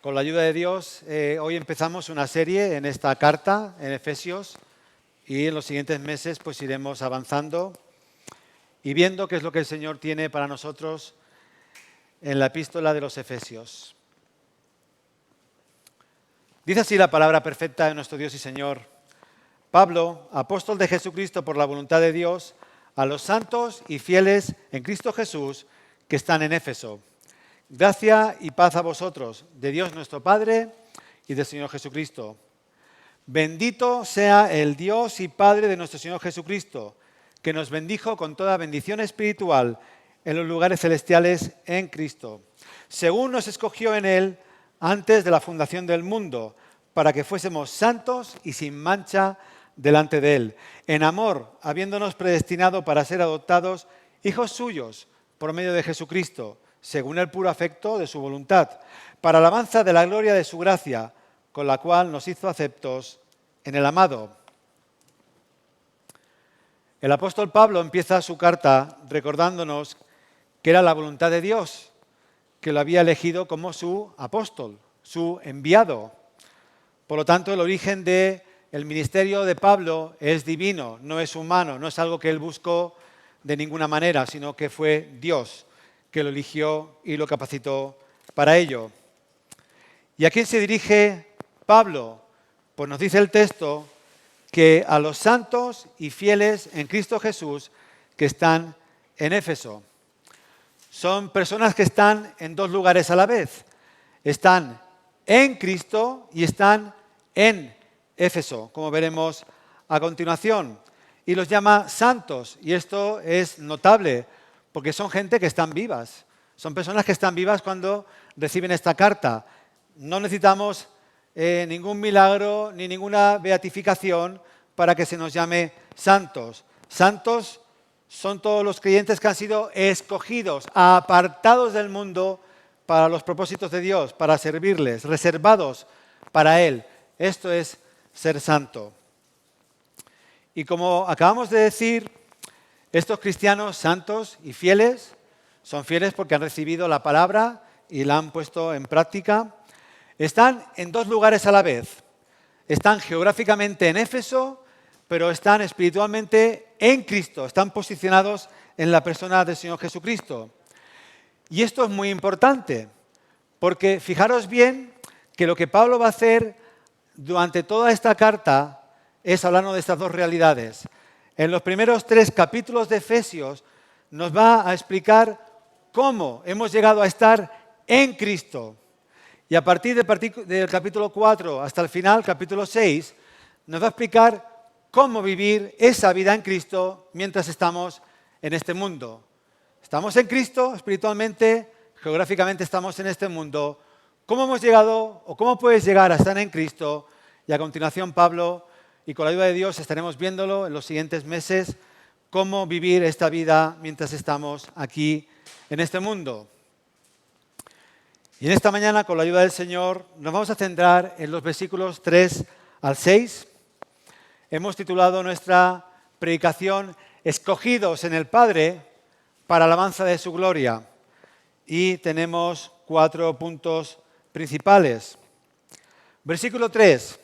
Con la ayuda de Dios, hoy empezamos una serie en esta carta, en Efesios, y en los siguientes meses pues iremos avanzando y viendo qué es lo que el Señor tiene para nosotros en la epístola de los Efesios. Dice así la palabra perfecta de nuestro Dios y Señor. Pablo, apóstol de Jesucristo por la voluntad de Dios, a los santos y fieles en Cristo Jesús que están en Éfeso. Gracia y paz a vosotros, de Dios nuestro Padre y del Señor Jesucristo. Bendito sea el Dios y Padre de nuestro Señor Jesucristo, que nos bendijo con toda bendición espiritual en los lugares celestiales en Cristo, según nos escogió en Él antes de la fundación del mundo, para que fuésemos santos y sin mancha delante de Él, en amor, habiéndonos predestinado para ser adoptados hijos suyos por medio de Jesucristo, según el puro afecto de su voluntad, para alabanza de la gloria de su gracia, con la cual nos hizo aceptos en el amado. El apóstol Pablo empieza su carta recordándonos que era la voluntad de Dios, que lo había elegido como su apóstol, su enviado. Por lo tanto, el origen del ministerio de Pablo es divino, no es humano, no es algo que él buscó de ninguna manera, sino que fue Dios que lo eligió y lo capacitó para ello. ¿Y a quién se dirige Pablo? Pues nos dice el texto que a los santos y fieles en Cristo Jesús que están en Éfeso. Son personas que están en dos lugares a la vez. Están en Cristo y están en Éfeso, como veremos a continuación. Y los llama santos, y esto es notable, porque son gente que están vivas. Son personas que están vivas cuando reciben esta carta. No necesitamos ningún milagro ni ninguna beatificación para que se nos llame santos. Santos son todos los creyentes que han sido escogidos, apartados del mundo para los propósitos de Dios, para servirles, reservados para Él. Esto es ser santo. Y como acabamos de decir, estos cristianos santos y fieles son fieles porque han recibido la palabra y la han puesto en práctica. Están en dos lugares a la vez. Están geográficamente en Éfeso, pero están espiritualmente en Cristo. Están posicionados en la persona del Señor Jesucristo. Y esto es muy importante, porque fijaros bien que lo que Pablo va a hacer durante toda esta carta es hablarnos de estas dos realidades. En los primeros 3 capítulos de Efesios nos va a explicar cómo hemos llegado a estar en Cristo. Y a partir del capítulo 4 hasta el final, capítulo 6, nos va a explicar cómo vivir esa vida en Cristo mientras estamos en este mundo. Estamos en Cristo espiritualmente, geográficamente estamos en este mundo. ¿Cómo hemos llegado o cómo puedes llegar a estar en Cristo? Y a continuación Pablo, y con la ayuda de Dios estaremos viéndolo en los siguientes meses, cómo vivir esta vida mientras estamos aquí en este mundo. Y en esta mañana, con la ayuda del Señor, nos vamos a centrar en los versículos 3 al 6. Hemos titulado nuestra predicación Escogidos en el Padre para alabanza de su gloria. Y tenemos 4 puntos principales. Versículo 3.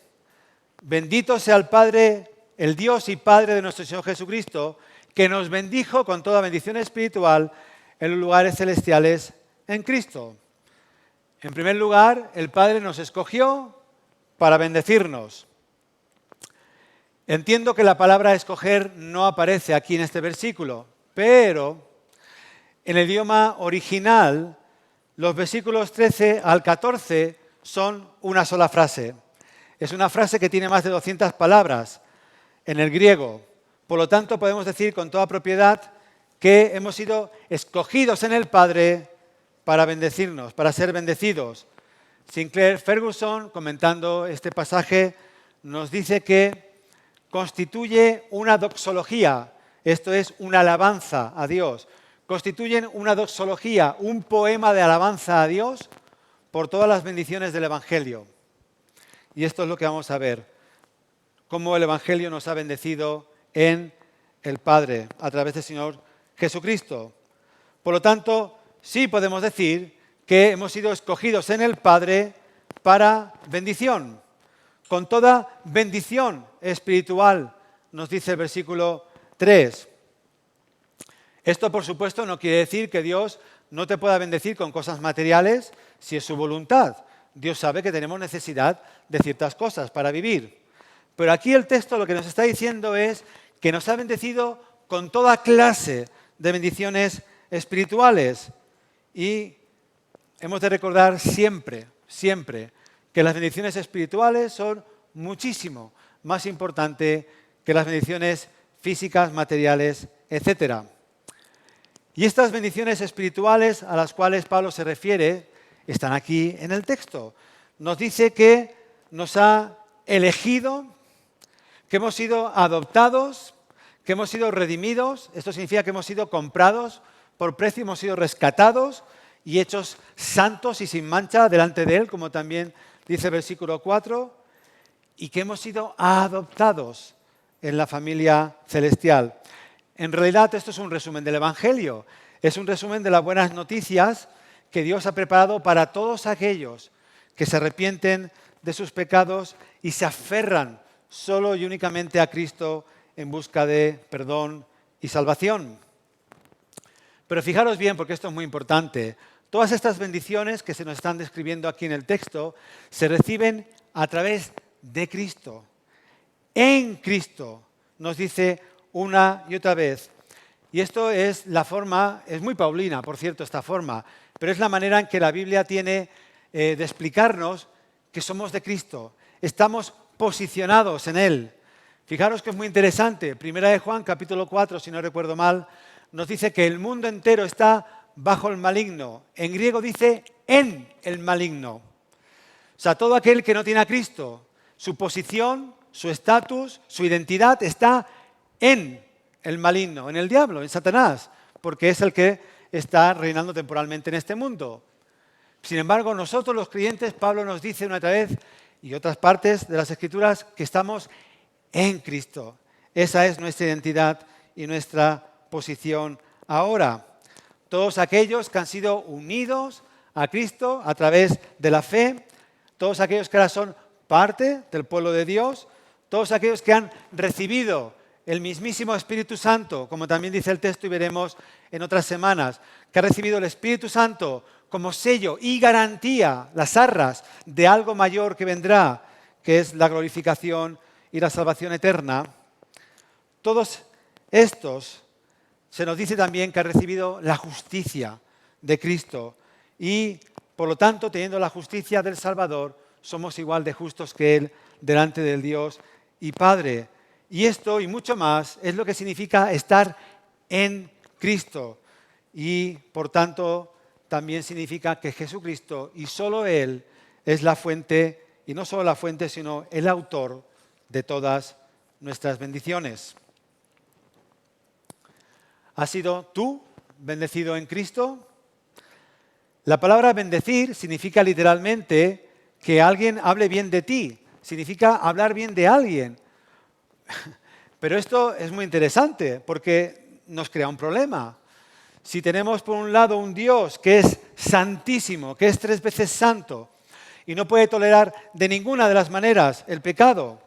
Bendito sea el Padre, el Dios y Padre de nuestro Señor Jesucristo, que nos bendijo con toda bendición espiritual en los lugares celestiales en Cristo. En primer lugar, el Padre nos escogió para bendecirnos. Entiendo que la palabra escoger no aparece aquí en este versículo, pero en el idioma original, los versículos 13 al 14 son una sola frase. Es una frase que tiene más de 200 palabras en el griego. Por lo tanto, podemos decir con toda propiedad que hemos sido escogidos en el Padre para bendecirnos, para ser bendecidos. Sinclair Ferguson, comentando este pasaje, nos dice que constituye una doxología, esto es una alabanza a Dios. Constituyen una doxología, un poema de alabanza a Dios por todas las bendiciones del Evangelio. Y esto es lo que vamos a ver, cómo el Evangelio nos ha bendecido en el Padre, a través del Señor Jesucristo. Por lo tanto, sí podemos decir que hemos sido escogidos en el Padre para bendición. Con toda bendición espiritual, nos dice el versículo 3. Esto, por supuesto, no quiere decir que Dios no te pueda bendecir con cosas materiales si es su voluntad. Dios sabe que tenemos necesidad de ciertas cosas para vivir. Pero aquí el texto lo que nos está diciendo es que nos ha bendecido con toda clase de bendiciones espirituales. Y hemos de recordar siempre, siempre, que las bendiciones espirituales son muchísimo más importantes que las bendiciones físicas, materiales, etc. Y estas bendiciones espirituales a las cuales Pablo se refiere están aquí en el texto. Nos dice que nos ha elegido, que hemos sido adoptados, que hemos sido redimidos. Esto significa que hemos sido comprados por precio, hemos sido rescatados y hechos santos y sin mancha delante de Él, como también dice el versículo 4, y que hemos sido adoptados en la familia celestial. En realidad esto es un resumen del Evangelio, es un resumen de las buenas noticias que Dios ha preparado para todos aquellos que se arrepienten de sus pecados y se aferran solo y únicamente a Cristo en busca de perdón y salvación. Pero fijaros bien, porque esto es muy importante, todas estas bendiciones que se nos están describiendo aquí en el texto se reciben a través de Cristo. En Cristo, nos dice una y otra vez. Y esto es la forma, es muy paulina, por cierto, esta forma, pero es la manera en que la Biblia tiene de explicarnos que somos de Cristo. Estamos posicionados en Él. Fijaros que es muy interesante. Primera de Juan, capítulo 4, si no recuerdo mal, nos dice que el mundo entero está bajo el maligno. En griego dice en el maligno. O sea, todo aquel que no tiene a Cristo, su posición, su estatus, su identidad está en el maligno, en el diablo, en Satanás, porque es el que está reinando temporalmente en este mundo. Sin embargo, nosotros los creyentes, Pablo nos dice una y otra vez, y otras partes de las Escrituras, que estamos en Cristo. Esa es nuestra identidad y nuestra posición ahora. Todos aquellos que han sido unidos a Cristo a través de la fe, todos aquellos que ahora son parte del pueblo de Dios, todos aquellos que han recibido el mismísimo Espíritu Santo, como también dice el texto y veremos en otras semanas, que ha recibido el Espíritu Santo como sello y garantía, las arras de algo mayor que vendrá, que es la glorificación y la salvación eterna. Todos estos se nos dice también que han recibido la justicia de Cristo y, por lo tanto, teniendo la justicia del Salvador, somos igual de justos que Él delante del Dios y Padre. Y esto y mucho más es lo que significa estar en Cristo. Y, por tanto, también significa que Jesucristo y solo Él es la fuente, y no solo la fuente, sino el autor de todas nuestras bendiciones. ¿Has sido tú bendecido en Cristo? La palabra bendecir significa literalmente que alguien hable bien de ti, significa hablar bien de alguien. Pero esto es muy interesante porque nos crea un problema. Si tenemos por un lado un Dios que es santísimo, que es 3 veces santo y no puede tolerar de ninguna de las maneras el pecado.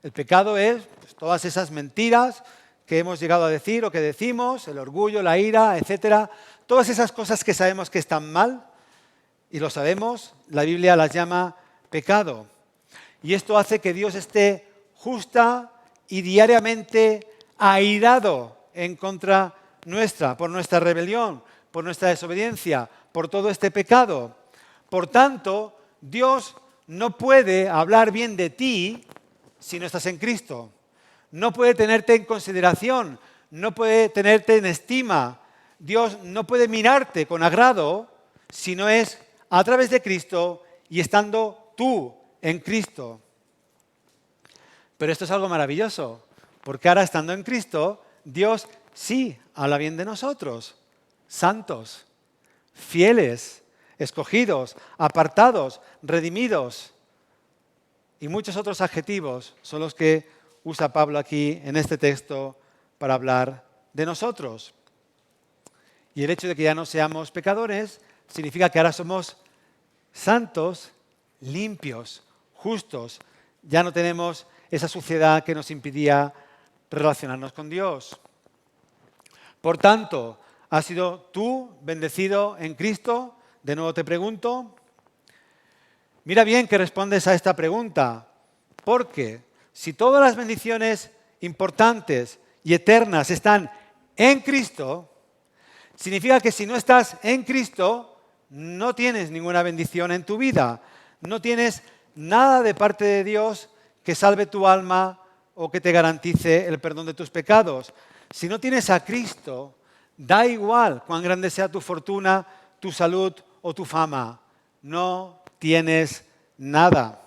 El pecado es pues, todas esas mentiras que hemos llegado a decir o que decimos, el orgullo, la ira, etcétera. Todas esas cosas que sabemos que están mal y lo sabemos, la Biblia las llama pecado. Y esto hace que Dios esté justa y diariamente airado en contra nuestra, por nuestra rebelión, por nuestra desobediencia, por todo este pecado. Por tanto, Dios no puede hablar bien de ti si no estás en Cristo. No puede tenerte en consideración, no puede tenerte en estima. Dios no puede mirarte con agrado si no es a través de Cristo y estando tú en Cristo. Pero esto es algo maravilloso, porque ahora estando en Cristo, Dios sí habla bien de nosotros, santos, fieles, escogidos, apartados, redimidos. Y muchos otros adjetivos son los que usa Pablo aquí en este texto para hablar de nosotros. Y el hecho de que ya no seamos pecadores significa que ahora somos santos, limpios, justos. Ya no tenemos esa suciedad que nos impedía relacionarnos con Dios. Por tanto, ¿has sido tú bendecido en Cristo? De nuevo te pregunto. Mira bien que respondes a esta pregunta, porque si todas las bendiciones importantes y eternas están en Cristo, significa que si no estás en Cristo, no tienes ninguna bendición en tu vida. No tienes nada de parte de Dios que salve tu alma o que te garantice el perdón de tus pecados. Si no tienes a Cristo, da igual cuán grande sea tu fortuna, tu salud o tu fama. No tienes nada.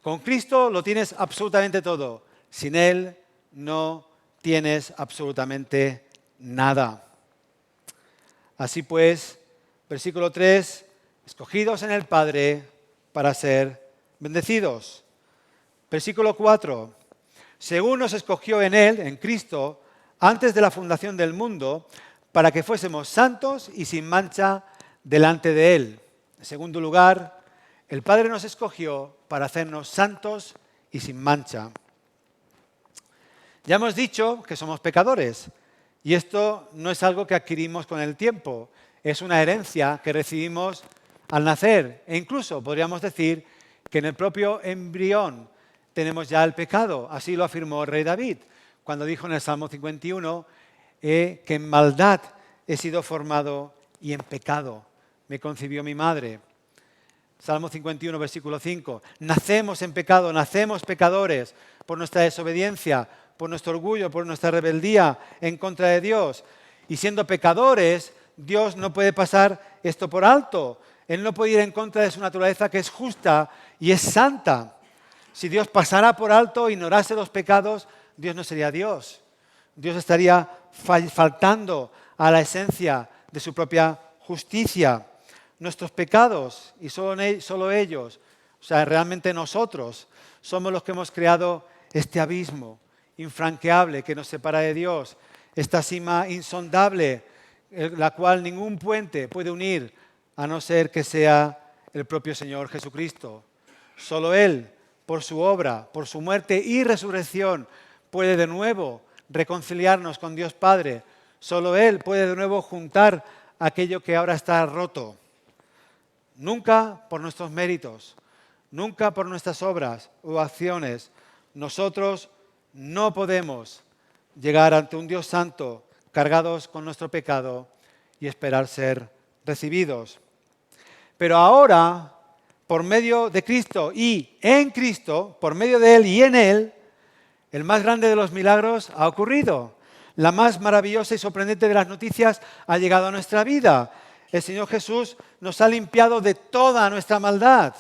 Con Cristo lo tienes absolutamente todo. Sin Él no tienes absolutamente nada. Así pues, versículo 3, escogidos en el Padre para ser bendecidos. Versículo 4, según nos escogió en Él, en Cristo, antes de la fundación del mundo, para que fuésemos santos y sin mancha delante de Él. En segundo lugar, el Padre nos escogió para hacernos santos y sin mancha. Ya hemos dicho que somos pecadores, y esto no es algo que adquirimos con el tiempo, es una herencia que recibimos al nacer. E incluso podríamos decir que en el propio embrión tenemos ya el pecado. Así lo afirmó el rey David, cuando dijo en el Salmo 51 que en maldad he sido formado y en pecado me concibió mi madre. Salmo 51, versículo 5. Nacemos en pecado, nacemos pecadores por nuestra desobediencia, por nuestro orgullo, por nuestra rebeldía en contra de Dios. Y siendo pecadores, Dios no puede pasar esto por alto. Él no puede ir en contra de su naturaleza, que es justa y es santa. Si Dios pasara por alto, ignorase los pecados, Dios no sería Dios. Dios estaría faltando a la esencia de su propia justicia. Nuestros pecados, y solo ellos, o sea, realmente nosotros, somos los que hemos creado este abismo infranqueable que nos separa de Dios, esta cima insondable, la cual ningún puente puede unir, a no ser que sea el propio Señor Jesucristo. Solo Él, por su obra, por su muerte y resurrección, puede de nuevo reconciliarnos con Dios Padre. Solo Él puede de nuevo juntar aquello que ahora está roto. Nunca por nuestros méritos, nunca por nuestras obras o acciones. Nosotros no podemos llegar ante un Dios santo cargados con nuestro pecado y esperar ser recibidos. Pero ahora, por medio de Cristo y en Cristo, por medio de Él y en Él, el más grande de los milagros ha ocurrido. La más maravillosa y sorprendente de las noticias ha llegado a nuestra vida. El Señor Jesús nos ha limpiado de toda nuestra maldad.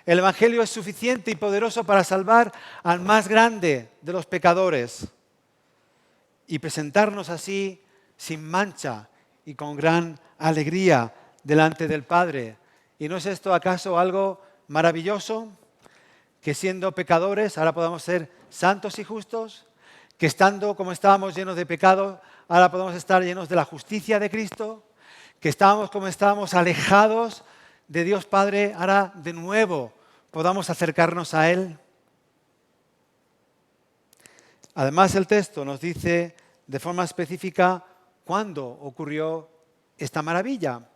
El Evangelio es suficiente y poderoso para salvar al más grande de los pecadores y presentarnos así sin mancha y con gran alegría delante del Padre. ¿Y no es esto acaso algo maravilloso? Que siendo pecadores ahora podamos ser santos y justos, que estando como estábamos llenos de pecado, ahora podemos estar llenos de la justicia de Cristo, que estábamos como estábamos alejados de Dios Padre, ahora de nuevo podamos acercarnos a Él. Además, el texto nos dice de forma específica cuándo ocurrió esta maravilla.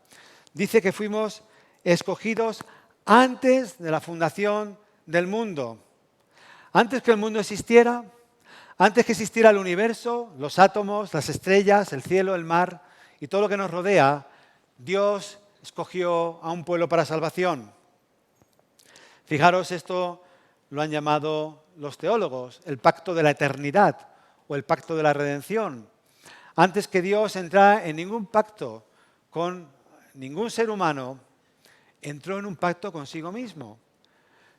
Dice que fuimos escogidos antes de la fundación del mundo. Antes que el mundo existiera, antes que existiera el universo, los átomos, las estrellas, el cielo, el mar y todo lo que nos rodea, Dios escogió a un pueblo para salvación. Fijaros, esto lo han llamado los teólogos el pacto de la eternidad o el pacto de la redención. Antes que Dios entrara en ningún pacto con ningún ser humano, entró en un pacto consigo mismo.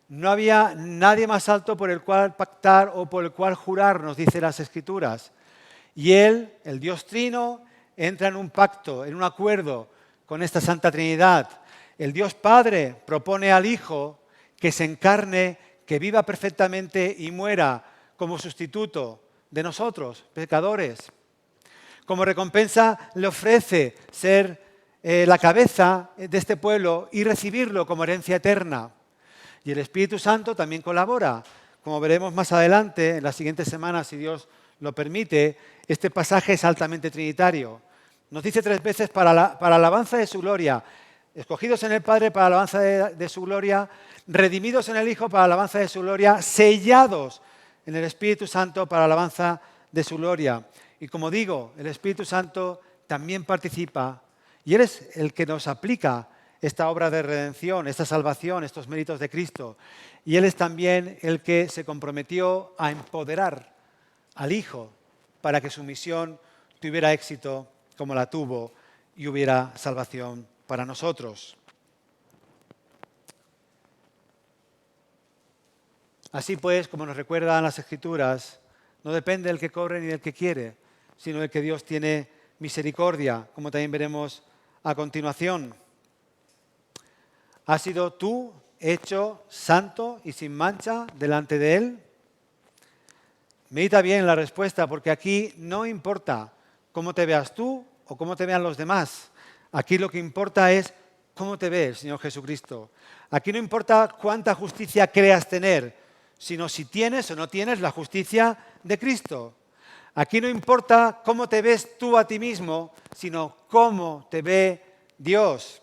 No había nadie más alto por el cual pactar o por el cual jurar, nos dicen las Escrituras. Y Él, el Dios Trino, entra en un pacto, en un acuerdo con esta Santa Trinidad. El Dios Padre propone al Hijo que se encarne, que viva perfectamente y muera como sustituto de nosotros, pecadores. Como recompensa le ofrece ser la cabeza de este pueblo y recibirlo como herencia eterna. Y el Espíritu Santo también colabora. Como veremos más adelante, en las siguientes semanas, si Dios lo permite, este pasaje es altamente trinitario. Nos dice 3 veces para alabanza de su gloria, escogidos en el Padre para alabanza de su gloria, redimidos en el Hijo para alabanza de su gloria, sellados en el Espíritu Santo para alabanza de su gloria. Y como digo, el Espíritu Santo también participa y Él es el que nos aplica esta obra de redención, esta salvación, estos méritos de Cristo. Y Él es también el que se comprometió a empoderar al Hijo para que su misión tuviera éxito como la tuvo y hubiera salvación para nosotros. Así pues, como nos recuerdan las Escrituras, no depende del que corre ni del que quiere, sino del que Dios tiene misericordia, como también veremos a continuación. ¿Has sido tú hecho santo y sin mancha delante de Él? Medita bien la respuesta, porque aquí no importa cómo te veas tú o cómo te vean los demás. Aquí lo que importa es cómo te ve el Señor Jesucristo. Aquí no importa cuánta justicia creas tener, sino si tienes o no tienes la justicia de Cristo. Aquí no importa cómo te ves tú a ti mismo, sino cómo te ve Dios.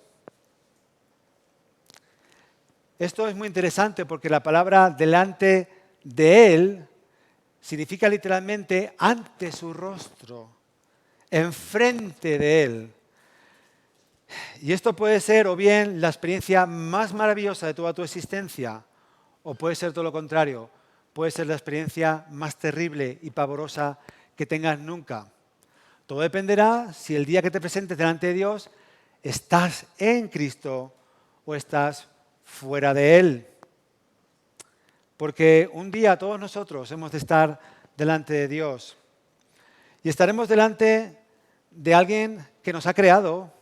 Esto es muy interesante porque la palabra delante de Él significa literalmente ante su rostro, enfrente de Él. Y esto puede ser o bien la experiencia más maravillosa de toda tu existencia, o puede ser todo lo contrario, puede ser la experiencia más terrible y pavorosa que tengas nunca. Todo dependerá si el día que te presentes delante de Dios estás en Cristo o estás fuera de Él. Porque un día todos nosotros hemos de estar delante de Dios. Y estaremos delante de alguien que nos ha creado,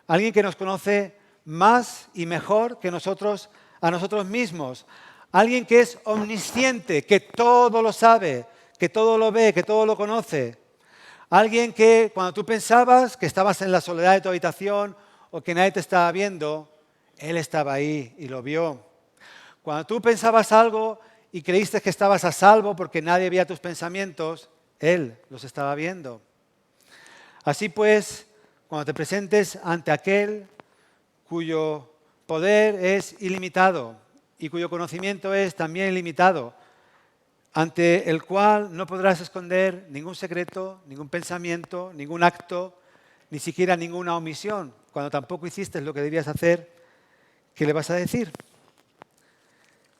alguien que nos conoce más y mejor que nosotros a nosotros mismos, alguien que es omnisciente, que todo lo sabe, que todo lo ve, que todo lo conoce. Alguien que cuando tú pensabas que estabas en la soledad de tu habitación o que nadie te estaba viendo, Él estaba ahí y lo vio. Cuando tú pensabas algo y creíste que estabas a salvo porque nadie veía tus pensamientos, Él los estaba viendo. Así pues, cuando te presentes ante aquel cuyo poder es ilimitado y cuyo conocimiento es también ilimitado, ante el cual no podrás esconder ningún secreto, ningún pensamiento, ningún acto, ni siquiera ninguna omisión, cuando tampoco hiciste lo que debías hacer, ¿qué le vas a decir?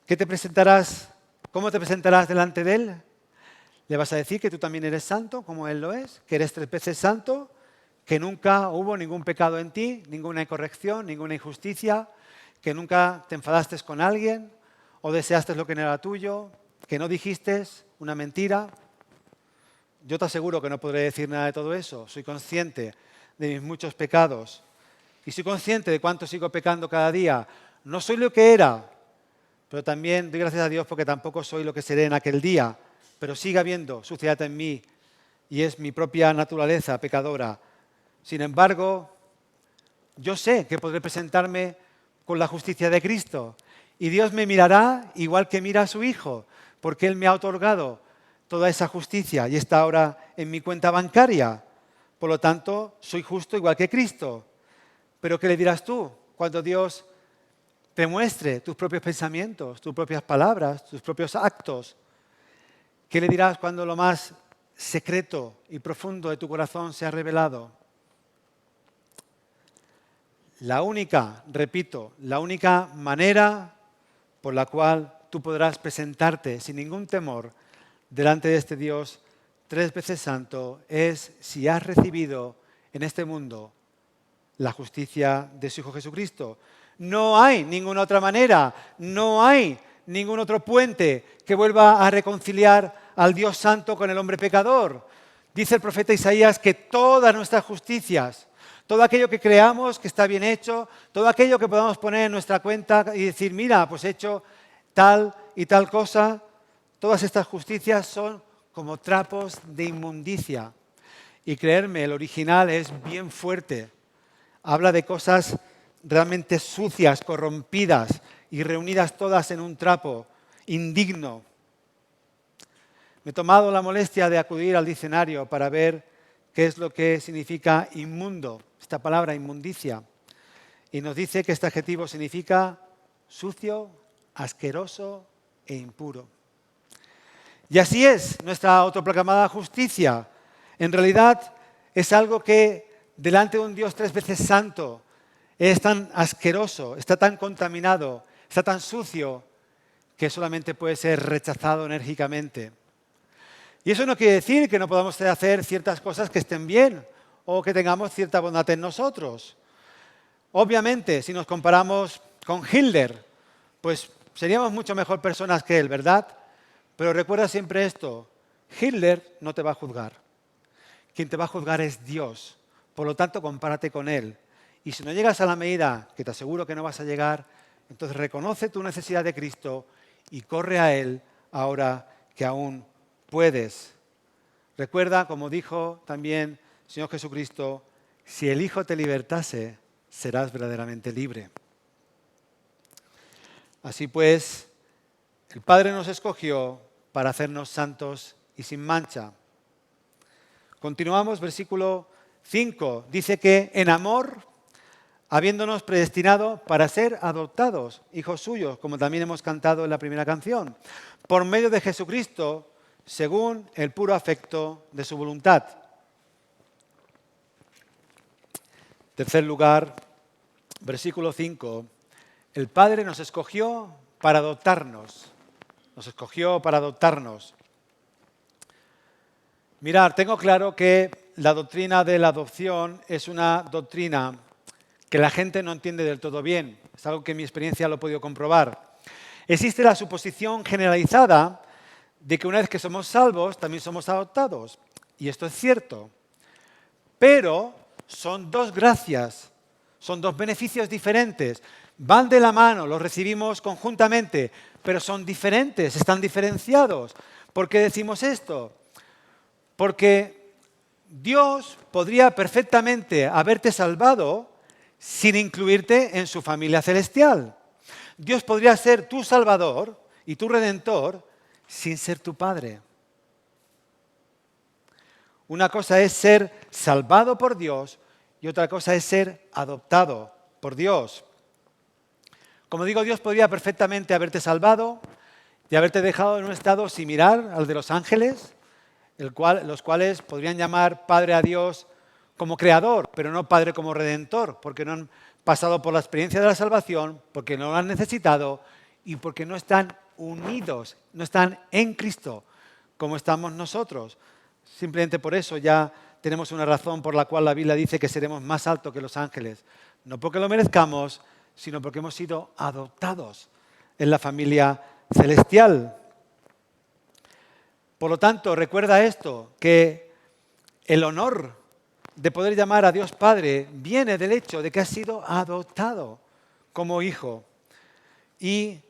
¿Qué te presentarás? ¿Cómo te presentarás delante de Él? ¿Le vas a decir que tú también eres santo, como Él lo es? ¿Que eres 3 veces santo? ¿Que nunca hubo ningún pecado en ti, ninguna incorrección, ninguna injusticia? ¿Que nunca te enfadaste con alguien o deseaste lo que no era tuyo? ¿Que no dijiste una mentira? Yo te aseguro que no podré decir nada de todo eso. Soy consciente de mis muchos pecados y soy consciente de cuánto sigo pecando cada día. No soy lo que era, pero también doy gracias a Dios porque tampoco soy lo que seré en aquel día, pero sigue habiendo suciedad en mí y es mi propia naturaleza pecadora. Sin embargo, yo sé que podré presentarme con la justicia de Cristo y Dios me mirará igual que mira a su Hijo, porque Él me ha otorgado toda esa justicia y está ahora en mi cuenta bancaria. Por lo tanto, soy justo igual que Cristo. Pero ¿qué le dirás tú cuando Dios te muestre tus propios pensamientos, tus propias palabras, tus propios actos? ¿Qué le dirás cuando lo más secreto y profundo de tu corazón se ha revelado? La única, repito, la única manera por la cual tú podrás presentarte sin ningún temor delante de este Dios 3 veces santo es si has recibido en este mundo la justicia de su Hijo Jesucristo. No hay ninguna otra manera, no hay ningún otro puente que vuelva a reconciliar al Dios santo con el hombre pecador. Dice el profeta Isaías que todas nuestras justicias, todo aquello que creamos que está bien hecho, todo aquello que podamos poner en nuestra cuenta y decir, mira, pues he hecho tal y tal cosa, todas estas justicias son como trapos de inmundicia. Y creerme, el original es bien fuerte. Habla de cosas realmente sucias, corrompidas, y reunidas todas en un trapo, indigno. Me he tomado la molestia de acudir al diccionario para ver qué es lo que significa inmundo, esta palabra inmundicia. Y nos dice que este adjetivo significa sucio, asqueroso e impuro. Y así es nuestra autoproclamada justicia. En realidad es algo que delante de un Dios 3 veces santo es tan asqueroso, está tan contaminado, está tan sucio que solamente puede ser rechazado enérgicamente. Y eso no quiere decir que no podamos hacer ciertas cosas que estén bien o que tengamos cierta bondad en nosotros. Obviamente, si nos comparamos con Hitler, pues seríamos mucho mejor personas que él, ¿verdad? Pero recuerda siempre esto, Hitler no te va a juzgar. Quien te va a juzgar es Dios. Por lo tanto, compárate con él. Y si no llegas a la medida que te aseguro que no vas a llegar, entonces reconoce tu necesidad de Cristo y corre a él ahora que aún puedes. Recuerda, como dijo también el Señor Jesucristo, si el Hijo te libertase, serás verdaderamente libre. Así pues, el Padre nos escogió para hacernos santos y sin mancha. Continuamos, versículo 5. Dice que en amor, habiéndonos predestinado para ser adoptados, hijos suyos, como también hemos cantado en la primera canción, por medio de Jesucristo, según el puro afecto de su voluntad. Tercer lugar, versículo 5. El Padre nos escogió para adoptarnos. Nos escogió para adoptarnos. Mirad, tengo claro que la doctrina de la adopción es una doctrina que la gente no entiende del todo bien. Es algo que en mi experiencia lo he podido comprobar. Existe la suposición generalizada de que una vez que somos salvos, también somos adoptados. Y esto es cierto. Pero son dos gracias, son dos beneficios diferentes. Van de la mano, los recibimos conjuntamente, pero son diferentes, están diferenciados. ¿Por qué decimos esto? Porque Dios podría perfectamente haberte salvado sin incluirte en su familia celestial. Dios podría ser tu Salvador y tu Redentor sin ser tu Padre. Una cosa es ser salvado por Dios y otra cosa es ser adoptado por Dios. Como digo, Dios podría perfectamente haberte salvado y haberte dejado en un estado similar al de los ángeles, los cuales podrían llamar Padre a Dios como creador, pero no Padre como redentor, porque no han pasado por la experiencia de la salvación, porque no lo han necesitado y porque no están unidos, no están en Cristo como estamos nosotros. Simplemente por eso ya tenemos una razón por la cual la Biblia dice que seremos más altos que los ángeles. No porque lo merezcamos, sino porque hemos sido adoptados en la familia celestial. Por lo tanto, recuerda esto, que el honor de poder llamar a Dios Padre viene del hecho de que has sido adoptado como hijo. Y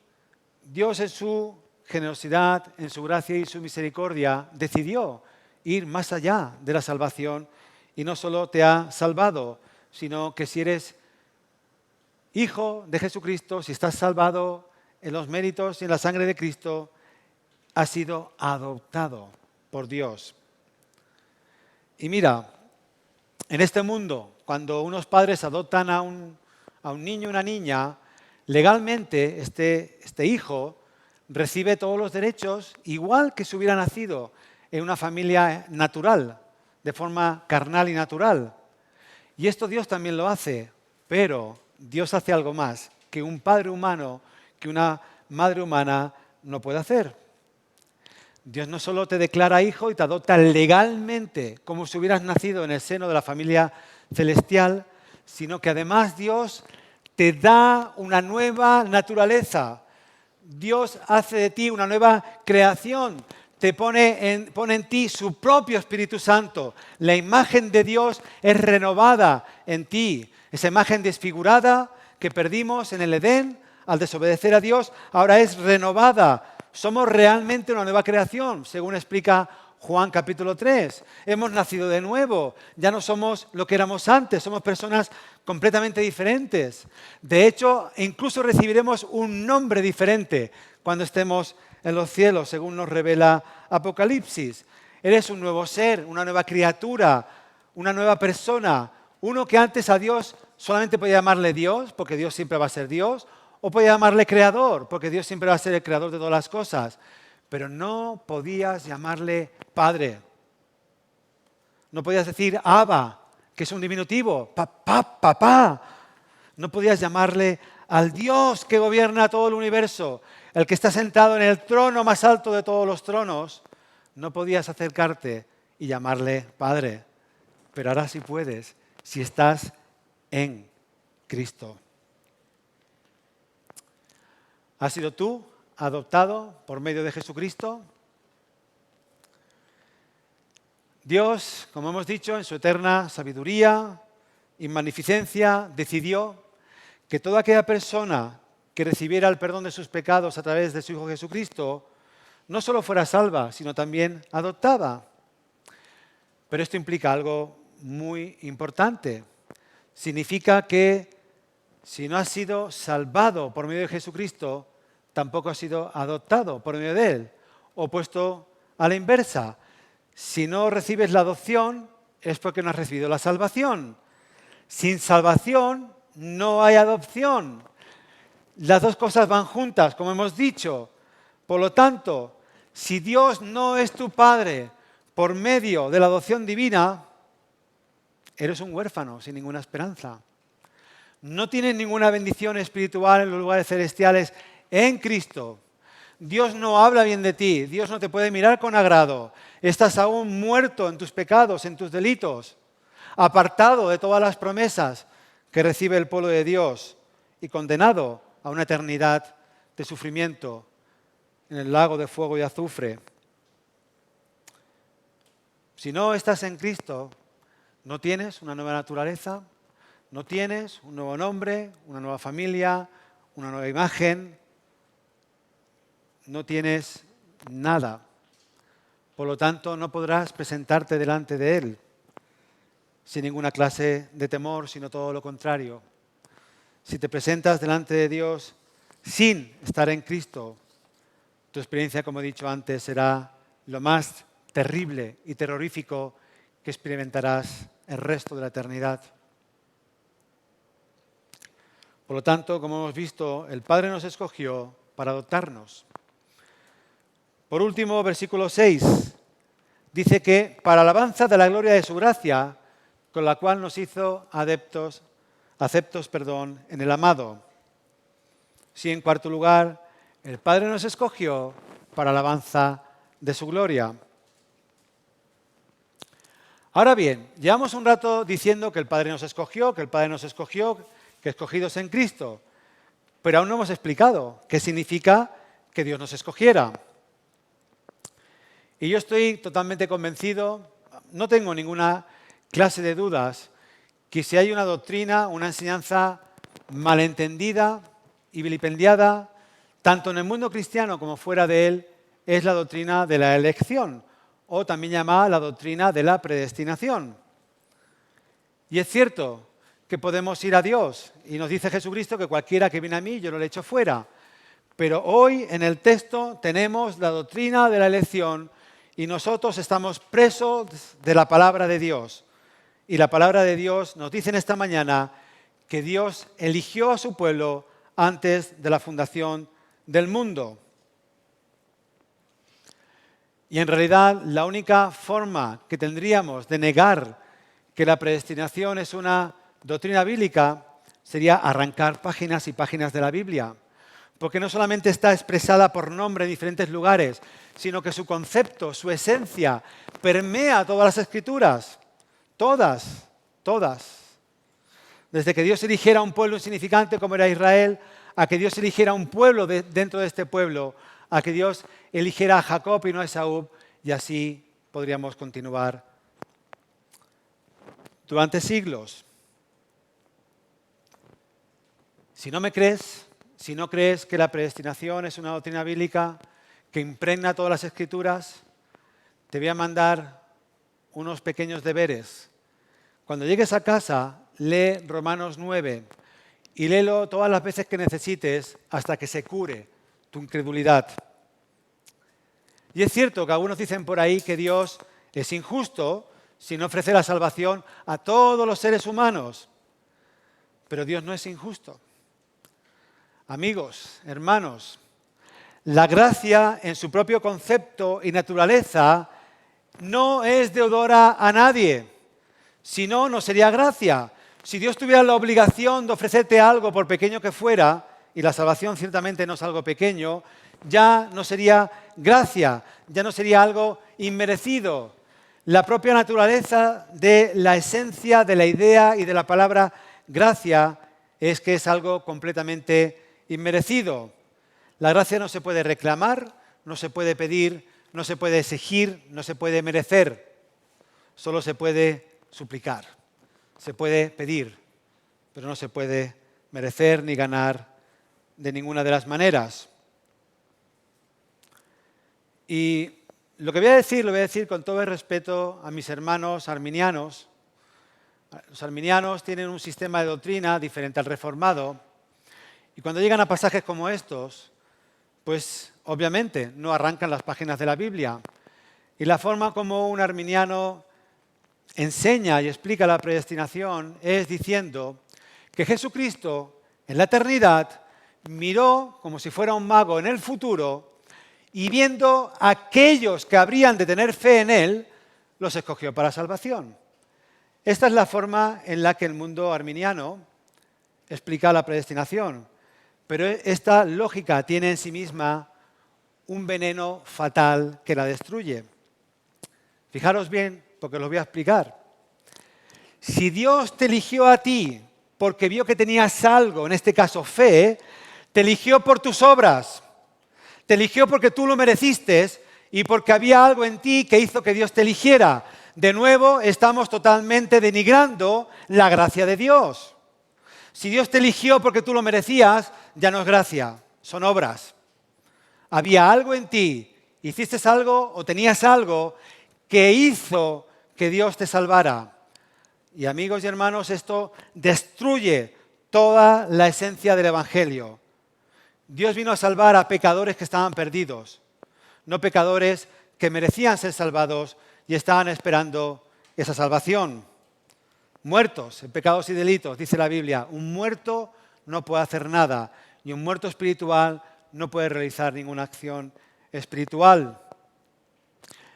Dios en su generosidad, en su gracia y su misericordia decidió ir más allá de la salvación y no solo te ha salvado, sino que si eres hijo de Jesucristo, si estás salvado en los méritos y en la sangre de Cristo, has sido adoptado por Dios. Y mira, en este mundo, cuando unos padres adoptan a un niño o una niña, legalmente este hijo recibe todos los derechos igual que si hubiera nacido en una familia natural, de forma carnal y natural. Y esto Dios también lo hace, pero Dios hace algo más que un padre humano, que una madre humana no puede hacer. Dios no solo te declara hijo y te adopta legalmente, como si hubieras nacido en el seno de la familia celestial, sino que además Dios te da una nueva naturaleza. Dios hace de ti una nueva creación. Te pone en ti su propio Espíritu Santo. La imagen de Dios es renovada en ti. Esa imagen desfigurada que perdimos en el Edén al desobedecer a Dios, ahora es renovada. Somos realmente una nueva creación, según explica Juan capítulo 3. Hemos nacido de nuevo. Ya no somos lo que éramos antes, somos personas completamente diferentes. De hecho, incluso recibiremos un nombre diferente cuando estemos en los cielos, según nos revela Apocalipsis. Eres un nuevo ser, una nueva criatura, una nueva persona. Uno que antes a Dios solamente podía llamarle Dios, porque Dios siempre va a ser Dios, o podía llamarle Creador, porque Dios siempre va a ser el Creador de todas las cosas. Pero no podías llamarle Padre. No podías decir Abba, que es un diminutivo, papá. No podías llamarle al Dios que gobierna todo el universo, el que está sentado en el trono más alto de todos los tronos. No podías acercarte y llamarle Padre. Pero ahora sí puedes, si estás en Cristo. ¿Has sido tú adoptado por medio de Jesucristo? Dios, como hemos dicho, en su eterna sabiduría y magnificencia, decidió que toda aquella persona que recibiera el perdón de sus pecados a través de su Hijo Jesucristo, no solo fuera salva, sino también adoptada. Pero esto implica algo muy importante. Significa que si no has sido salvado por medio de Jesucristo, tampoco has sido adoptado por medio de Él. O puesto a la inversa, si no recibes la adopción, es porque no has recibido la salvación. Sin salvación no hay adopción. Las dos cosas van juntas, como hemos dicho. Por lo tanto, si Dios no es tu Padre por medio de la adopción divina, eres un huérfano sin ninguna esperanza. No tienes ninguna bendición espiritual en los lugares celestiales en Cristo. Dios no habla bien de ti, Dios no te puede mirar con agrado. Estás aún muerto en tus pecados, en tus delitos, apartado de todas las promesas que recibe el pueblo de Dios y condenado a una eternidad de sufrimiento en el lago de fuego y azufre. Si no estás en Cristo, no tienes una nueva naturaleza, no tienes un nuevo nombre, una nueva familia, una nueva imagen, no tienes nada. Por lo tanto, no podrás presentarte delante de Él sin ninguna clase de temor, sino todo lo contrario. Si te presentas delante de Dios sin estar en Cristo, tu experiencia, como he dicho antes, será lo más terrible y terrorífico que experimentarás el resto de la eternidad. Por lo tanto, como hemos visto, el Padre nos escogió para adoptarnos. Por último, versículo 6, dice que para alabanza de la gloria de su gracia, con la cual nos hizo aceptos en el amado. Sí, en cuarto lugar, el Padre nos escogió para alabanza de su gloria. Ahora bien, llevamos un rato diciendo que el Padre nos escogió, que escogidos en Cristo, pero aún no hemos explicado qué significa que Dios nos escogiera. Y yo estoy totalmente convencido, no tengo ninguna clase de dudas, que si hay una doctrina, una enseñanza malentendida y vilipendiada, tanto en el mundo cristiano como fuera de él, es la doctrina de la elección, o también llamada la doctrina de la predestinación. Y es cierto que podemos ir a Dios, y nos dice Jesucristo que cualquiera que viene a mí, yo no le echo fuera. Pero hoy en el texto tenemos la doctrina de la elección y nosotros estamos presos de la palabra de Dios. Y la palabra de Dios nos dice en esta mañana que Dios eligió a su pueblo antes de la fundación del mundo. Y en realidad la única forma que tendríamos de negar que la predestinación es una doctrina bíblica sería arrancar páginas y páginas de la Biblia. Porque no solamente está expresada por nombre en diferentes lugares, sino que su concepto, su esencia, permea todas las Escrituras. Todas. Desde que Dios eligiera a un pueblo insignificante como era Israel, a que Dios eligiera un pueblo dentro de este pueblo, a que Dios eligiera a Jacob y no a Esaú, y así podríamos continuar durante siglos. Si no me crees, si no crees que la predestinación es una doctrina bíblica que impregna todas las Escrituras, te voy a mandar unos pequeños deberes. Cuando llegues a casa, lee Romanos 9 y léelo todas las veces que necesites hasta que se cure tu incredulidad. Y es cierto que algunos dicen por ahí que Dios es injusto si no ofrece la salvación a todos los seres humanos. Pero Dios no es injusto. Amigos, hermanos, la gracia en su propio concepto y naturaleza no es deudora a nadie. Si no, no sería gracia. Si Dios tuviera la obligación de ofrecerte algo, por pequeño que fuera, y la salvación ciertamente no es algo pequeño, ya no sería gracia, ya no sería algo inmerecido. La propia naturaleza de la esencia, de la idea y de la palabra gracia es que es algo completamente inmerecido. La gracia no se puede reclamar, no se puede pedir, no se puede exigir, no se puede merecer. Solo se puede suplicar. Se puede pedir, pero no se puede merecer ni ganar de ninguna de las maneras. Y lo que voy a decir, lo voy a decir con todo el respeto a mis hermanos arminianos. Los arminianos tienen un sistema de doctrina diferente al reformado. Y cuando llegan a pasajes como estos, pues obviamente no arrancan las páginas de la Biblia. Y la forma como un arminiano enseña y explica la predestinación es diciendo que Jesucristo en la eternidad miró como si fuera un mago en el futuro y viendo a aquellos que habrían de tener fe en Él, los escogió para salvación. Esta es la forma en la que el mundo arminiano explica la predestinación. Pero esta lógica tiene en sí misma un veneno fatal que la destruye. Fijaros bien, porque os lo voy a explicar. Si Dios te eligió a ti porque vio que tenías algo, en este caso fe, te eligió por tus obras, te eligió porque tú lo mereciste y porque había algo en ti que hizo que Dios te eligiera. De nuevo, estamos totalmente denigrando la gracia de Dios. Si Dios te eligió porque tú lo merecías, ya no es gracia, son obras. Había algo en ti, hiciste algo o tenías algo que hizo que Dios te salvara. Y amigos y hermanos, esto destruye toda la esencia del Evangelio. Dios vino a salvar a pecadores que estaban perdidos, no pecadores que merecían ser salvados y estaban esperando esa salvación. Muertos en pecados y delitos, dice la Biblia, un muerto no puede hacer nada y un muerto espiritual no puede realizar ninguna acción espiritual.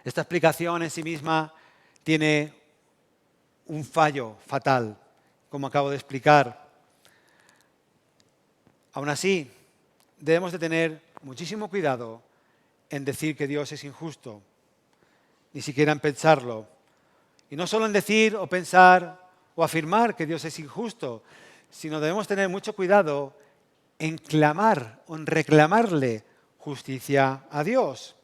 Esta explicación en sí misma tiene un fallo fatal, como acabo de explicar. Aún así, debemos de tener muchísimo cuidado en decir que Dios es injusto, ni siquiera en pensarlo. Y no solo en decir o pensar o afirmar que Dios es injusto, sino debemos tener mucho cuidado en clamar o en reclamarle justicia a Dios.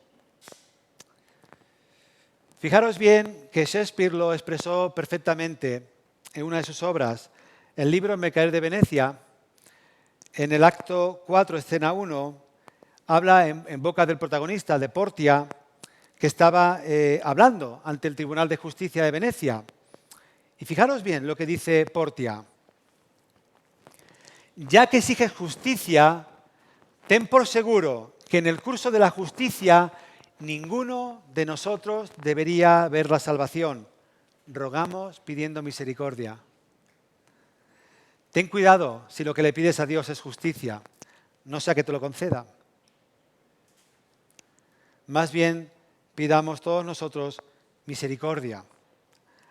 Fijaros bien que Shakespeare lo expresó perfectamente en una de sus obras, el libro Mercader de Venecia. En el acto 4, escena 1, habla en boca del protagonista, de Portia, que estaba hablando ante el Tribunal de Justicia de Venecia. Y fijaros bien lo que dice Portia. Ya que exiges justicia, ten por seguro que en el curso de la justicia ninguno de nosotros debería ver la salvación. Rogamos pidiendo misericordia. Ten cuidado si lo que le pides a Dios es justicia, no sea que te lo conceda. Más bien, pidamos todos nosotros misericordia,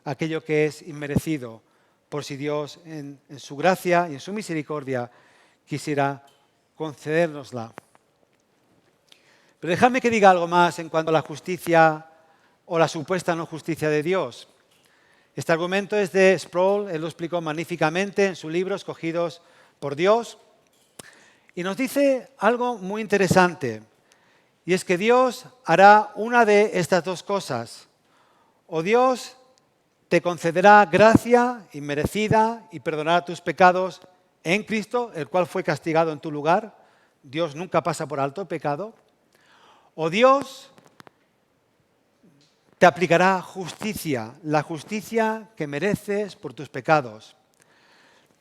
aquello que es inmerecido, por si Dios en su gracia y en su misericordia quisiera concedérnosla. Pero dejadme que diga algo más en cuanto a la justicia o la supuesta no justicia de Dios. Este argumento es de Sproul, él lo explicó magníficamente en su libro Escogidos por Dios, y nos dice algo muy interesante, y es que Dios hará una de estas dos cosas. O Dios te concederá gracia inmerecida y perdonará tus pecados en Cristo, el cual fue castigado en tu lugar. Dios nunca pasa por alto el pecado. O Dios te aplicará justicia, la justicia que mereces por tus pecados.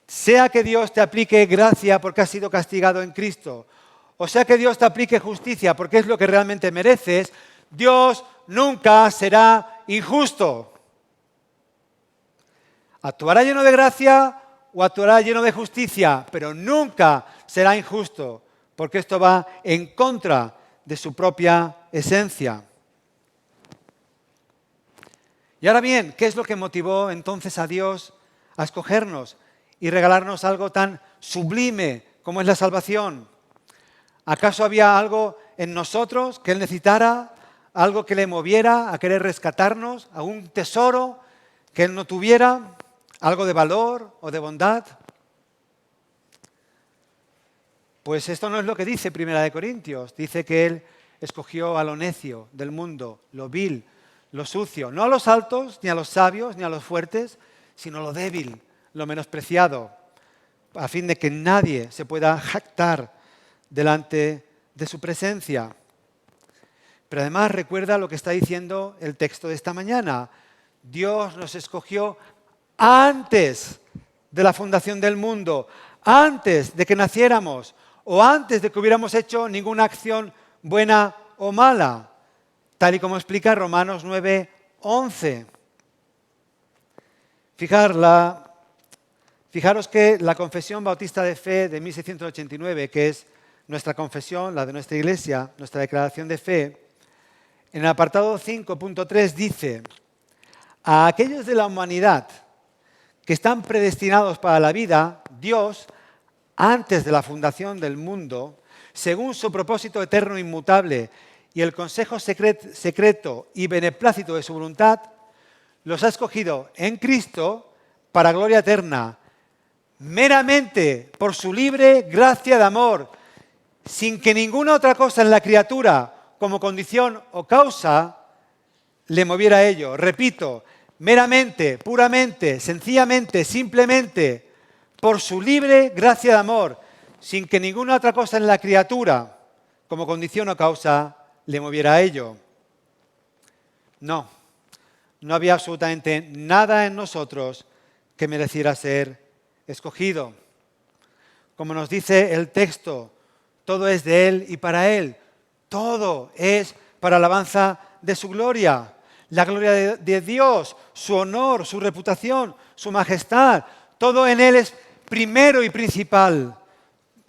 Sea que Dios te aplique gracia porque has sido castigado en Cristo, o sea que Dios te aplique justicia porque es lo que realmente mereces, Dios nunca será injusto. Actuará lleno de gracia o actuará lleno de justicia, pero nunca será injusto, porque esto va en contra de su propia esencia. Y ahora bien, ¿qué es lo que motivó entonces a Dios a escogernos y regalarnos algo tan sublime como es la salvación? ¿Acaso había algo en nosotros que Él necesitara, algo que le moviera a querer rescatarnos, algún tesoro que Él no tuviera, algo de valor o de bondad? Pues esto no es lo que dice Primera de Corintios. Dice que Él escogió a lo necio del mundo, lo vil, lo sucio, no a los altos, ni a los sabios, ni a los fuertes, sino lo débil, lo menospreciado, a fin de que nadie se pueda jactar delante de su presencia. Pero además recuerda lo que está diciendo el texto de esta mañana. Dios nos escogió antes de la fundación del mundo, antes de que naciéramos o antes de que hubiéramos hecho ninguna acción buena o mala, tal y como explica Romanos 9:11. Fijaros que la Confesión Bautista de Fe de 1689, que es nuestra confesión, la de nuestra Iglesia, nuestra declaración de fe, en el apartado 5.3 dice: a aquellos de la humanidad que están predestinados para la vida, Dios, antes de la fundación del mundo, según su propósito eterno e inmutable y el consejo secreto y beneplácito de su voluntad, los ha escogido en Cristo para gloria eterna, meramente por su libre gracia de amor, sin que ninguna otra cosa en la criatura, como condición o causa, le moviera a ello. Repito, meramente, puramente, sencillamente, simplemente, por su libre gracia de amor, sin que ninguna otra cosa en la criatura, como condición o causa, le moviera a ello. No había absolutamente nada en nosotros que mereciera ser escogido. Como nos dice el texto, todo es de Él y para Él. Todo es para alabanza de su gloria. La gloria de Dios, su honor, su reputación, su majestad. Todo en Él es primero y principal.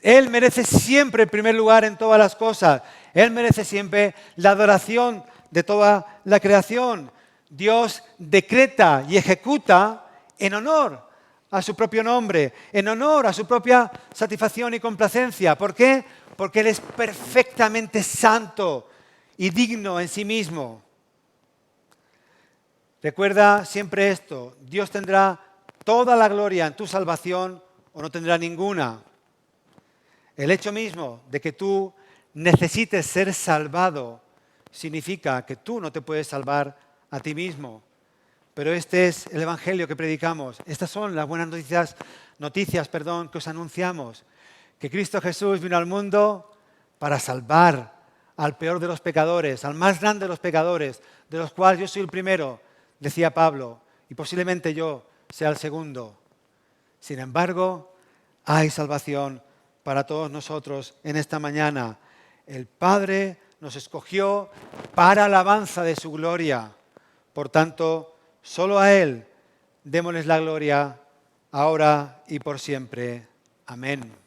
Él merece siempre el primer lugar en todas las cosas. Él merece siempre la adoración de toda la creación. Dios decreta y ejecuta en honor a su propio nombre, en honor a su propia satisfacción y complacencia. ¿Por qué? Porque Él es perfectamente santo y digno en sí mismo. Recuerda siempre esto: Dios tendrá toda la gloria en tu salvación o no tendrá ninguna. El hecho mismo de que tú necesites ser salvado significa que tú no te puedes salvar a ti mismo. Pero este es el Evangelio que predicamos. Estas son las buenas noticias que os anunciamos. Que Cristo Jesús vino al mundo para salvar al peor de los pecadores, al más grande de los pecadores, de los cuales yo soy el primero, decía Pablo, y posiblemente yo sea el segundo. Sin embargo, hay salvación para todos nosotros en esta mañana. El Padre nos escogió para alabanza de su gloria. Por tanto, solo a Él démosles la gloria, ahora y por siempre. Amén.